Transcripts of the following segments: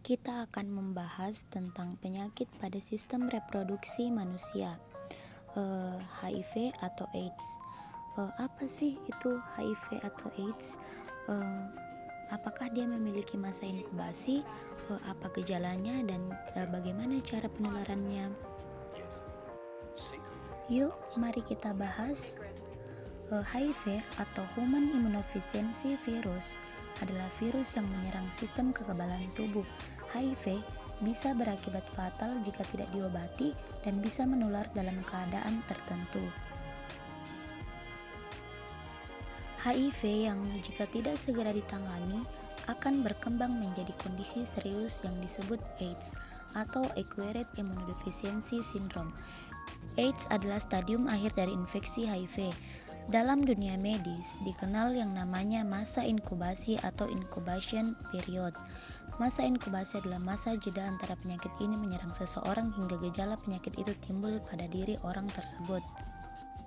kita akan membahas tentang penyakit pada sistem reproduksi manusia, HIV atau AIDS. Apa sih itu HIV atau AIDS? Eh, Apakah dia memiliki masa inkubasi? Apa gejalanya dan bagaimana cara penularannya? Yuk, mari kita bahas. HIV atau Human Immunodeficiency Virus adalah virus yang menyerang sistem kekebalan tubuh. HIV bisa berakibat fatal jika tidak diobati dan bisa menular dalam keadaan tertentu. HIV yang jika tidak segera ditangani akan berkembang menjadi kondisi serius yang disebut AIDS atau Acquired Immunodeficiency Syndrome. AIDS adalah stadium akhir dari infeksi HIV. Dalam dunia medis, dikenal yang namanya masa inkubasi atau incubation period. Masa inkubasi adalah masa jeda antara penyakit ini menyerang seseorang hingga gejala penyakit itu timbul pada diri orang tersebut,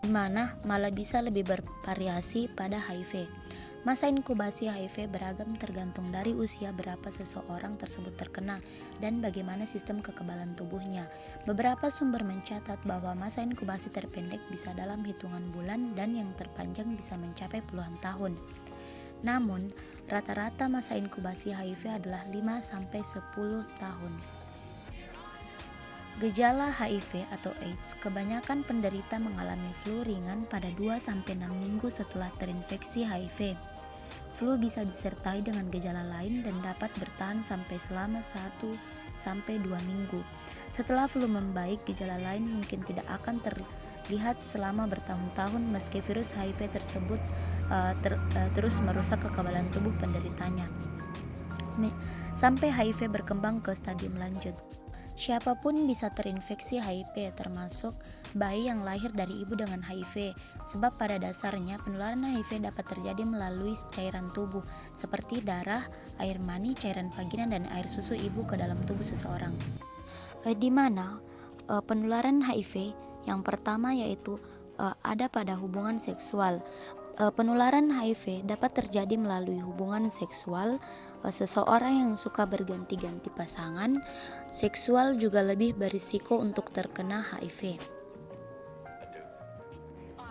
di mana malah bisa lebih bervariasi pada HIV. Masa inkubasi HIV beragam tergantung dari usia berapa seseorang tersebut terkena dan bagaimana sistem kekebalan tubuhnya. Beberapa sumber mencatat bahwa masa inkubasi terpendek bisa dalam hitungan bulan dan yang terpanjang bisa mencapai puluhan tahun. Namun, rata-rata masa inkubasi HIV adalah 5-10 tahun. Gejala HIV atau AIDS, kebanyakan penderita mengalami flu ringan pada 2-6 minggu setelah terinfeksi HIV. Flu bisa disertai dengan gejala lain dan dapat bertahan selama 1-2 minggu. Setelah flu membaik, gejala lain mungkin tidak akan terlihat selama bertahun-tahun meski virus HIV tersebut terus merusak kekebalan tubuh penderitanya sampai HIV berkembang ke stadium lanjut. Siapapun bisa terinfeksi HIV, termasuk bayi yang lahir dari ibu dengan HIV, sebab pada dasarnya penularan HIV dapat terjadi melalui cairan tubuh, seperti darah, air mani, cairan vagina, dan air susu ibu ke dalam tubuh seseorang. Di mana penularan HIV yang pertama yaitu ada pada hubungan seksual. Penularan HIV dapat terjadi melalui hubungan seksual. Seseorang yang suka berganti-ganti pasangan seksual juga lebih berisiko untuk terkena HIV.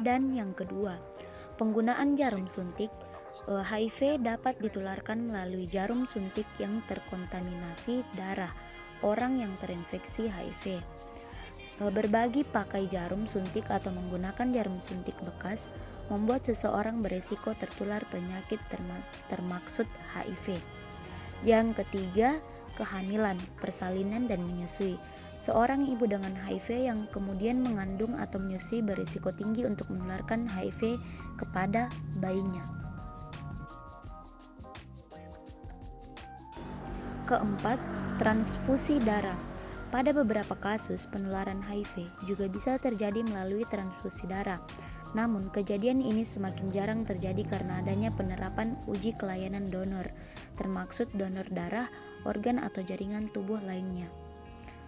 Dan yang kedua, penggunaan jarum suntik. HIV dapat ditularkan melalui jarum suntik yang terkontaminasi darah orang yang terinfeksi HIV. Berbagi pakai jarum suntik atau menggunakan jarum suntik bekas membuat seseorang beresiko tertular penyakit termaksud HIV. Yang ketiga, kehamilan, persalinan, dan menyusui. Seorang ibu dengan HIV yang kemudian mengandung atau menyusui berisiko tinggi untuk menularkan HIV kepada bayinya. Keempat, transfusi darah. Pada beberapa kasus, penularan HIV juga bisa terjadi melalui transfusi darah. Namun, kejadian ini semakin jarang terjadi karena adanya penerapan uji kelayanan donor, termaksud donor darah, organ atau jaringan tubuh lainnya.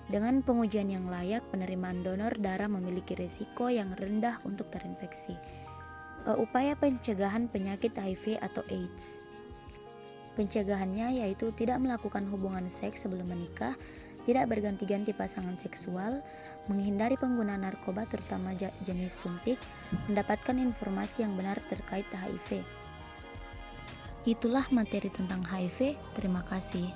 Dengan pengujian yang layak, penerimaan donor darah memiliki risiko yang rendah untuk terinfeksi. Upaya pencegahan penyakit HIV atau AIDS. Pencegahannya yaitu tidak melakukan hubungan seks sebelum menikah, tidak berganti-ganti pasangan seksual, menghindari penggunaan narkoba terutama jenis suntik, mendapatkan informasi yang benar terkait HIV. Itulah materi tentang HIV. Terima kasih.